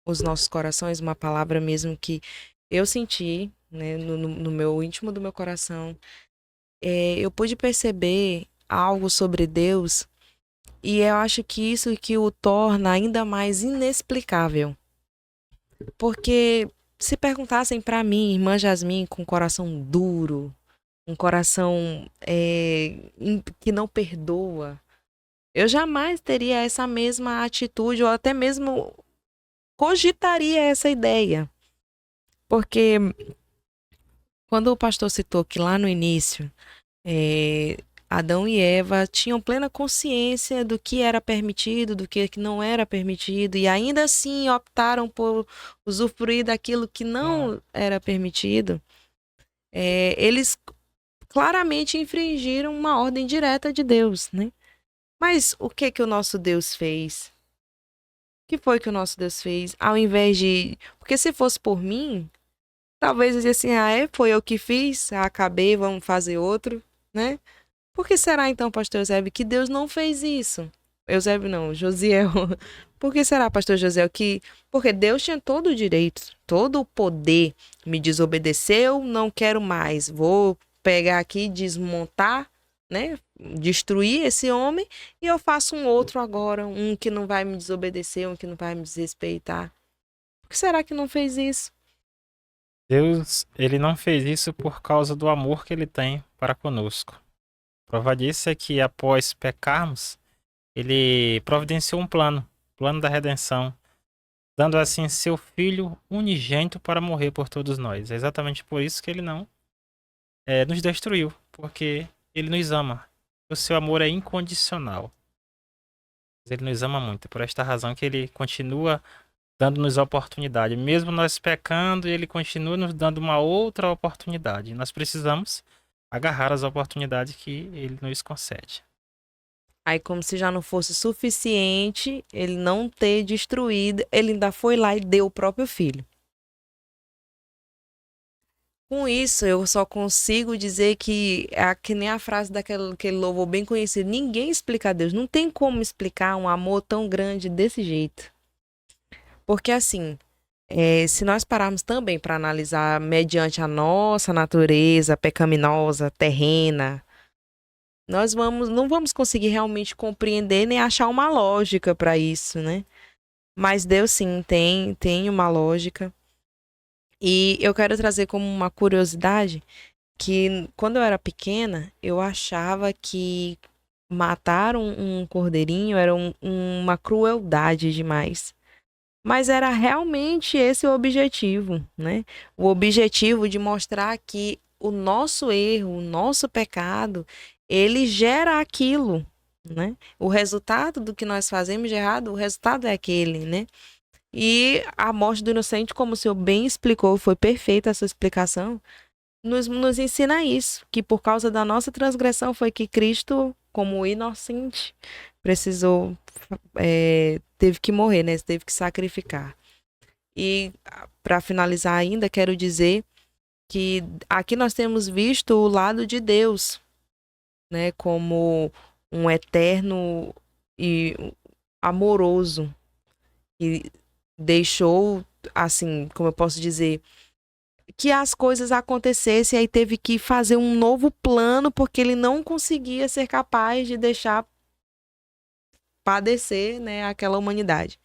os nossos corações, uma palavra mesmo que eu senti, né, no meu íntimo do meu coração, eu pude perceber algo sobre Deus e eu acho que isso que o torna ainda mais inexplicável. Porque se perguntassem para mim, irmã Jasmine, com um coração duro, um coração que não perdoa, eu jamais teria essa mesma atitude ou até mesmo cogitaria essa ideia. Porque quando o pastor citou que lá no início Adão e Eva tinham plena consciência do que era permitido, do que não era permitido, e ainda assim optaram por usufruir daquilo que não era permitido, eles claramente infringiram uma ordem direta de Deus, né? Mas o que o nosso Deus fez? O que foi que o nosso Deus fez? Ao invés de... Porque se fosse por mim, talvez eu dizia assim, foi eu que fiz, acabei, vamos fazer outro, né? Por que será então, pastor Eusébio, que Deus não fez isso? Eusébio não, Josiel. Por que será, pastor Josiel, que... Porque Deus tinha todo o direito, todo o poder. Me desobedeceu, não quero mais. Vou pegar aqui, desmontar, né? Destruir esse homem e eu faço um outro agora, um que não vai me desobedecer, um que não vai me desrespeitar. Por que será que não fez isso? Deus, ele não fez isso por causa do amor que ele tem para conosco. Prova disso é que após pecarmos, ele providenciou um plano da redenção, dando assim seu filho unigênito para morrer por todos nós. É exatamente por isso que ele não nos destruiu, porque ele nos ama. O seu amor é incondicional. Ele nos ama muito. É por esta razão que ele continua dando-nos oportunidade. Mesmo nós pecando, ele continua nos dando uma outra oportunidade. Nós precisamos agarrar as oportunidades que ele nos concede. Aí, como se já não fosse suficiente ele não ter destruído, ele ainda foi lá e deu o próprio filho. Com isso, eu só consigo dizer que é que nem a frase daquele louvor bem conhecido: ninguém explica a Deus. Não tem como explicar um amor tão grande desse jeito. Porque assim, se nós pararmos também para analisar mediante a nossa natureza pecaminosa, terrena, nós não vamos conseguir realmente compreender nem achar uma lógica para isso, né? Mas Deus sim tem uma lógica. E eu quero trazer como uma curiosidade que quando eu era pequena, eu achava que matar um cordeirinho era uma crueldade demais. Mas era realmente esse o objetivo, né? O objetivo de mostrar que o nosso erro, o nosso pecado, ele gera aquilo, né? O resultado do que nós fazemos de errado, o resultado é aquele, né? E a morte do inocente, como o senhor bem explicou, foi perfeita a sua explicação, nos ensina isso, que por causa da nossa transgressão foi que Cristo, como inocente, precisou, teve que morrer, né? Teve que sacrificar. E para finalizar ainda, quero dizer que aqui nós temos visto o lado de Deus, né? Como um eterno e amoroso, e deixou, assim, como eu posso dizer, que as coisas acontecessem, aí teve que fazer um novo plano, porque ele não conseguia ser capaz de deixar padecer, né, aquela humanidade.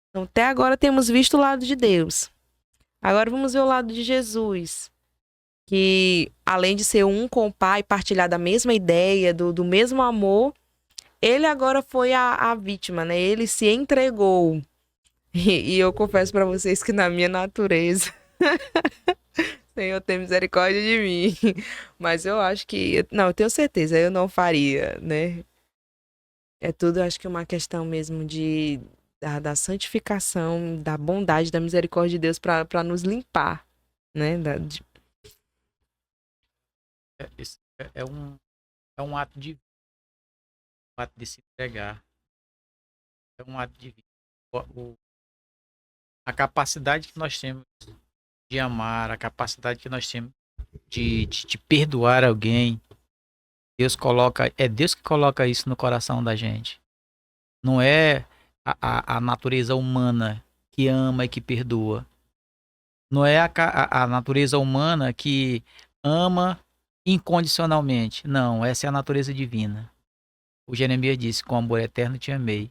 Então, até agora temos visto o lado de Deus. Agora vamos ver o lado de Jesus, que além de ser um com o Pai, partilhar da mesma ideia, do mesmo amor, ele agora foi a vítima, né? Ele se entregou. E eu confesso para vocês que na minha natureza, Senhor, tem misericórdia de mim. Mas eu acho que, não, eu tenho certeza, eu não faria, né? É tudo, acho que uma questão mesmo da santificação, da bondade, da misericórdia de Deus para nos limpar, né? Esse é um ato de um ato de se entregar. É um ato de vida. A capacidade que nós temos de amar, a capacidade que nós temos de perdoar alguém, é Deus que coloca isso no coração da gente. Não é a natureza humana que ama e que perdoa. Não é a natureza humana que ama incondicionalmente. Não, essa é a natureza divina. O Jeremias disse: com amor eterno te amei,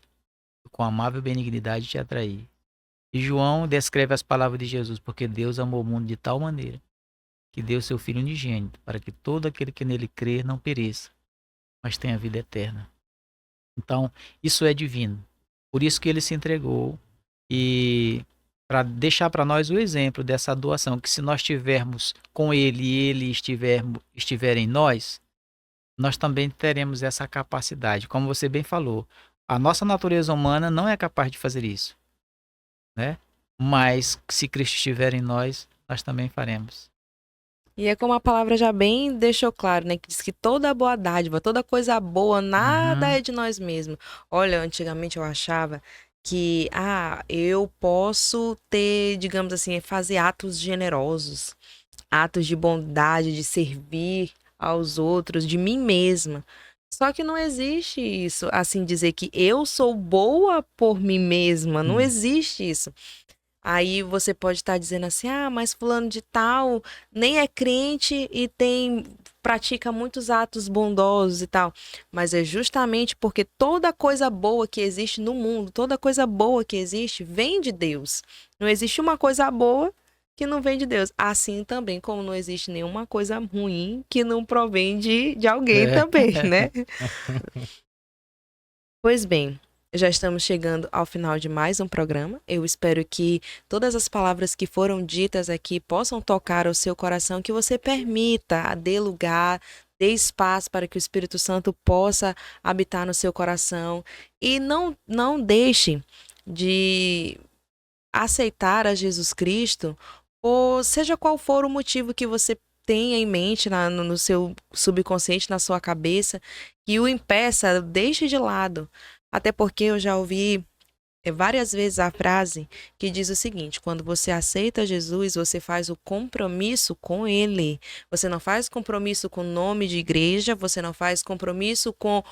com amável benignidade te atraí. E João descreve as palavras de Jesus: porque Deus amou o mundo de tal maneira que deu seu Filho unigênito, para que todo aquele que nele crer não pereça, mas tenha vida eterna. Então, isso é divino. Por isso que ele se entregou, e para deixar para nós o exemplo dessa doação, que se nós estivermos com ele e ele estiver em nós, nós também teremos essa capacidade. Como você bem falou, a nossa natureza humana não é capaz de fazer isso, né? Mas se Cristo estiver em nós, nós também faremos. E é como a palavra já bem deixou claro, né? Que diz que toda boa dádiva, toda coisa boa, nada é de nós mesmos. Olha, antigamente eu achava que, eu posso ter, digamos assim, fazer atos generosos, atos de bondade, de servir aos outros, de mim mesma. Só que não existe isso, assim, dizer que eu sou boa por mim mesma, não existe isso. Aí você pode estar dizendo assim: mas fulano de tal nem é crente e pratica muitos atos bondosos e tal. Mas é justamente porque toda coisa boa que existe no mundo, toda coisa boa que existe, vem de Deus. Não existe uma coisa boa que não vem de Deus. Assim também como não existe nenhuma coisa ruim que não provém de alguém também, né? Pois bem, já estamos chegando ao final de mais um programa. Eu espero que todas as palavras que foram ditas aqui possam tocar o seu coração, que você permita, dê lugar, dê espaço para que o Espírito Santo possa habitar no seu coração e não deixe de aceitar a Jesus Cristo, ou seja qual for o motivo que você tenha em mente no seu subconsciente, na sua cabeça, que o impeça, deixe de lado. Até porque eu já ouvi várias vezes a frase que diz o seguinte: quando você aceita Jesus, você faz o compromisso com Ele. Você não faz compromisso com o nome de igreja, você não faz compromisso com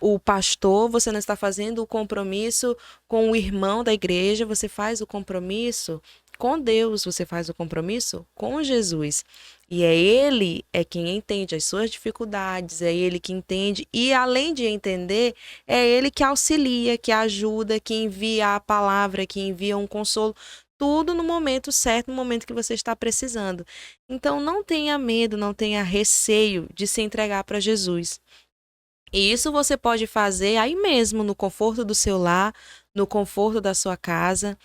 o pastor, você não está fazendo o compromisso com o irmão da igreja, você faz o compromisso com Deus, você faz o compromisso com Jesus. E é Ele quem entende as suas dificuldades, é Ele que entende, e além de entender, é Ele que auxilia, que ajuda, que envia a palavra, que envia um consolo, tudo no momento certo, no momento que você está precisando. Então não tenha medo, não tenha receio de se entregar para Jesus. E isso você pode fazer aí mesmo, no conforto do seu lar, no conforto da sua casa,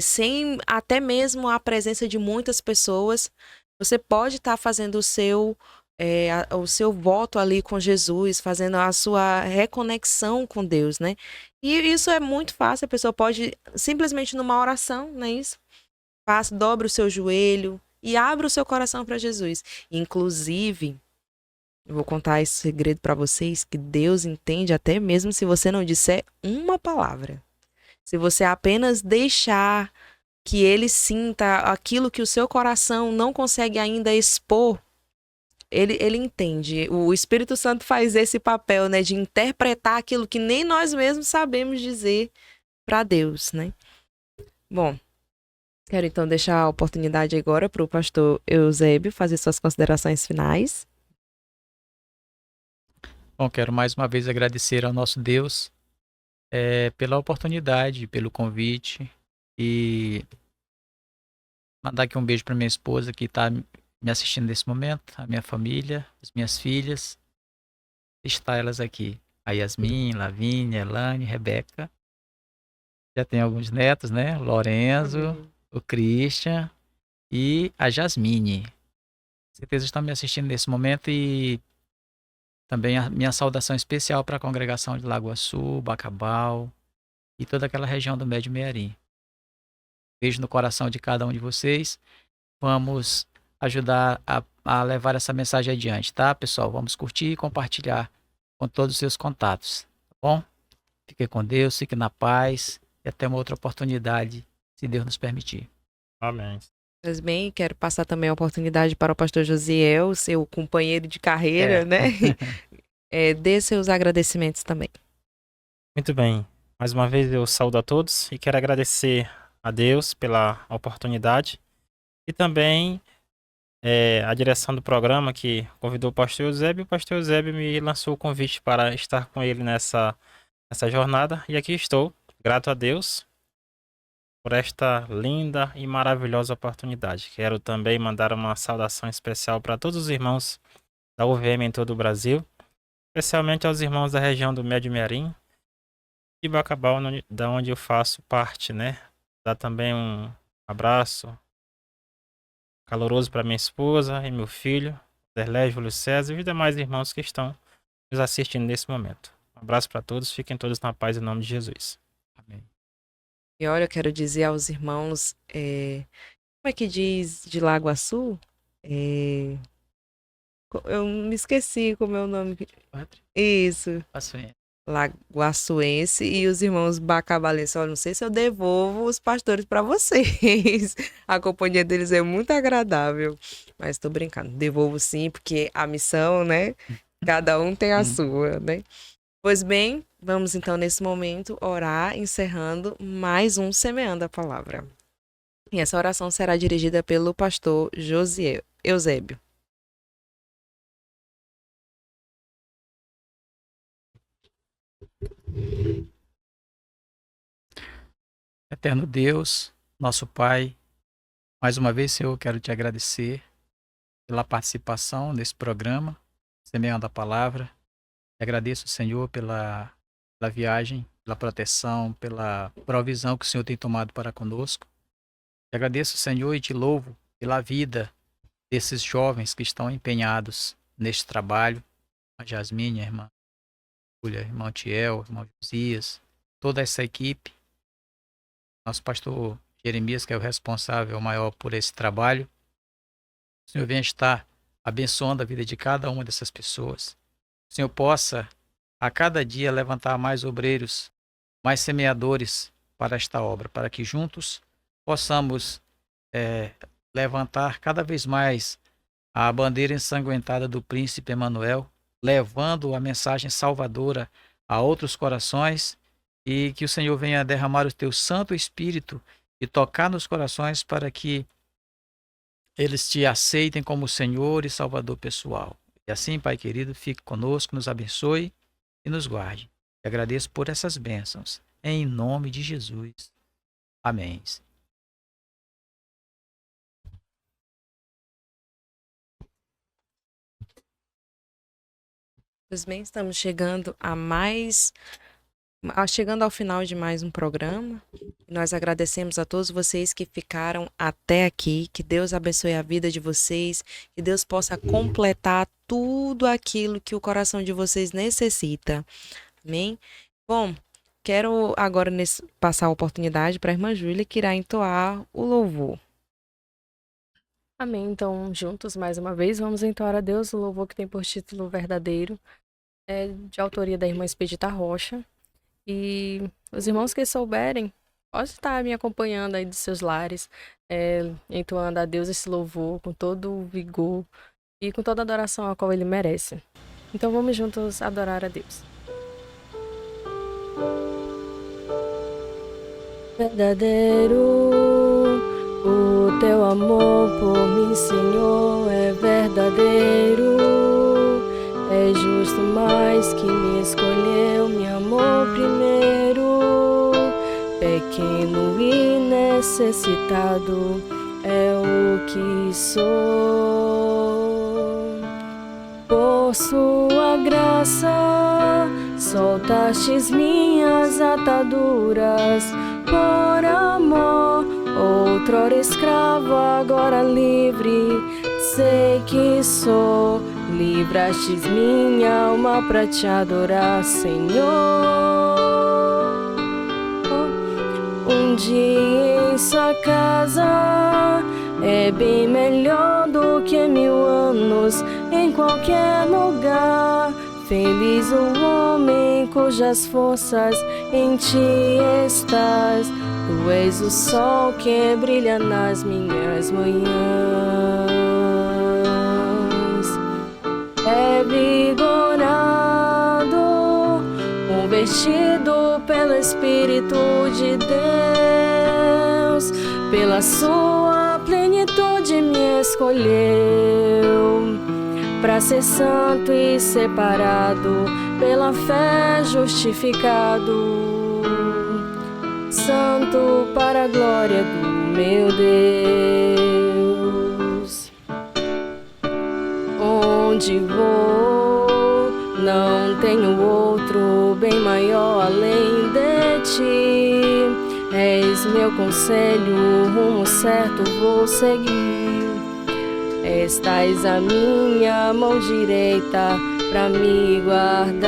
sem até mesmo a presença de muitas pessoas. Você pode estar fazendo o seu voto ali com Jesus, fazendo a sua reconexão com Deus, né? E isso é muito fácil, a pessoa pode simplesmente numa oração, não é isso? Dobre o seu joelho e abra o seu coração para Jesus. Inclusive, eu vou contar esse segredo para vocês, que Deus entende até mesmo se você não disser uma palavra. Se você apenas deixar que Ele sinta aquilo que o seu coração não consegue ainda expor, ele entende. O Espírito Santo faz esse papel, né, de interpretar aquilo que nem nós mesmos sabemos dizer para Deus, né? Bom, quero então deixar a oportunidade agora para o pastor Eusébio fazer suas considerações finais. Bom, quero mais uma vez agradecer ao nosso Deus pela oportunidade, pelo convite, e mandar aqui um beijo para minha esposa que está me assistindo nesse momento, a minha família, as minhas filhas, está elas aqui, a Yasmin, Lavínia, Elane, Rebeca, já tem alguns netos, né, o Lorenzo, o Christian e a Jasmine. Com certeza estão me assistindo nesse momento, e também a minha saudação especial para a congregação de Lagoa Sul, Bacabal e toda aquela região do Médio Mearim. Beijo no coração de cada um de vocês. Vamos ajudar a levar essa mensagem adiante, tá, pessoal? Vamos curtir e compartilhar com todos os seus contatos, tá bom? Fique com Deus, fique na paz e até uma outra oportunidade, se Deus nos permitir. Amém. Pois bem, quero passar também a oportunidade para o pastor Josiel, seu companheiro de carreira, né? Dê seus agradecimentos também. Muito bem. Mais uma vez eu saúdo a todos e quero agradecer a Deus pela oportunidade e também a direção do programa que convidou o pastor Eusébio. O pastor Eusébio me lançou o convite para estar com ele nessa jornada, e aqui estou, grato a Deus por esta linda e maravilhosa oportunidade. Quero também mandar uma saudação especial para todos os irmãos da UVM em todo o Brasil, especialmente aos irmãos da região do Médio Mearim e Bacabal, da onde eu faço parte, né? Dar também um abraço caloroso para minha esposa e meu filho, Derlé, Júlio César, e os demais irmãos que estão nos assistindo nesse momento. Um abraço para todos, fiquem todos na paz em nome de Jesus. Amém. E olha, eu quero dizer aos irmãos, como é que diz de Lagoa Sul? Eu me esqueci como é o nome. Isso. Lagoaçuense e os irmãos bacabalenses. Olha, não sei se eu devolvo os pastores para vocês. A companhia deles é muito agradável. Mas tô brincando. Devolvo sim, porque a missão, né? Cada um tem a sua, né? Pois bem, vamos então nesse momento orar, encerrando mais um Semeando a Palavra. E essa oração será dirigida pelo pastor Eusébio. Eterno Deus, nosso Pai, Mais uma vez, Senhor, eu quero te agradecer pela participação nesse programa, Semeando a Palavra. Te agradeço, Senhor, pela viagem, pela proteção, pela provisão que o Senhor tem tomado para conosco. Te agradeço, Senhor, e te louvo pela vida desses jovens que estão empenhados neste trabalho. A Jasmine, a irmã Júlia, irmão Tiel, irmão Josias, toda essa equipe. Nosso pastor Jeremias, que é o responsável maior por esse trabalho. O Senhor venha estar abençoando a vida de cada uma dessas pessoas. O Senhor possa, a cada dia, levantar mais obreiros, mais semeadores para esta obra, para que juntos possamos levantar cada vez mais a bandeira ensanguentada do príncipe Emanuel, levando a mensagem salvadora a outros corações, e que o Senhor venha derramar o teu Santo Espírito e tocar nos corações para que eles te aceitem como Senhor e Salvador pessoal. E assim, Pai querido, fique conosco, nos abençoe e nos guarde. Te agradeço por essas bênçãos. Em nome de Jesus. Amém. Pois bem, estamos chegando chegando ao final de mais um programa. Nós agradecemos a todos vocês que ficaram até aqui. Que Deus abençoe a vida de vocês, que Deus possa completar tudo aquilo que o coração de vocês necessita. Amém? Bom, quero agora passar a oportunidade para a irmã Júlia, que irá entoar o louvor. Amém. Então, juntos, mais uma vez, vamos entoar a Deus o louvor que tem por título Verdadeiro, de autoria da irmã Expedita Rocha. E os irmãos que souberem, pode estar me acompanhando aí dos seus lares, entoando a Deus esse louvor com todo o vigor e com toda a adoração a qual ele merece. Então vamos juntos adorar a Deus. Verdadeiro, o teu amor por mim, Senhor, é verdadeiro. É justo mais que me escolheu, me amou primeiro. Pequeno e necessitado é o que sou. Por sua graça soltastes minhas ataduras. Por amor, outrora escravo, agora livre. Sei que sou, livrastes minha alma pra te adorar, Senhor. Um dia em sua casa é bem melhor do que 1000 anos em qualquer lugar. Feliz o homem cujas forças em ti estás. Tu és o sol que brilha nas minhas manhãs. É vigorado, convertido pelo Espírito de Deus. Pela sua plenitude me escolheu para ser santo e separado, pela fé justificado. Santo para a glória do meu Deus. Onde vou, não tenho outro bem maior além de ti. És meu conselho, o rumo certo vou seguir. Estás à minha mão direita pra me guardar.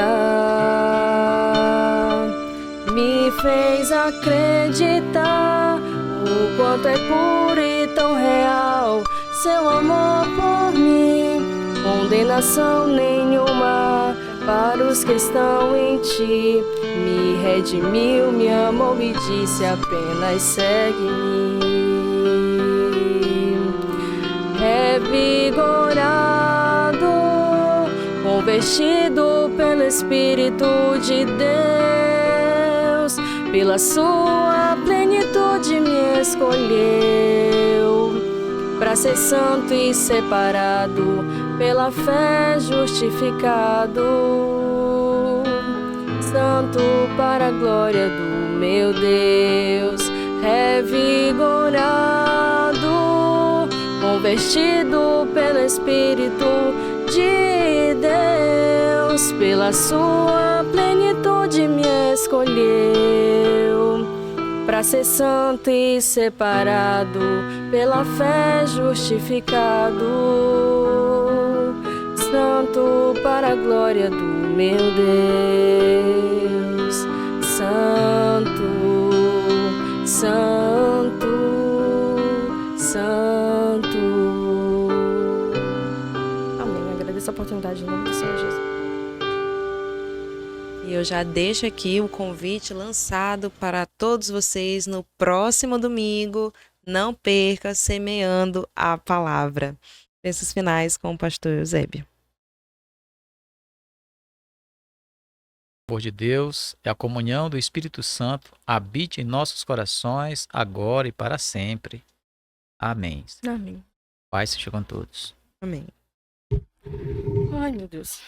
Me fez acreditar o quanto é puro e tão real seu amor por mim. Condenação nenhuma para os que estão em ti. Me redimiu, me amou, me disse apenas segue-me. Revigorado, convertido pelo Espírito de Deus. Pela sua plenitude me escolheu para ser santo e separado, pela fé justificado. Santo para a glória do meu Deus. Revigorado, revestido pelo Espírito de Deus, pela sua plenitude me escolheu, para ser santo e separado, pela fé justificado, santo para a glória do meu Deus, santo, santo, santo. Amém. Agradeço a oportunidade em nome do Senhor Jesus. E eu já deixo aqui o convite lançado para todos vocês no próximo domingo. Não perca Semeando a Palavra. Bênçãos finais com o pastor Eusébio. O amor de Deus e a comunhão do Espírito Santo habite em nossos corações, agora e para sempre. Amém. Amém. Paz seja com todos. Amém. Ai, meu Deus.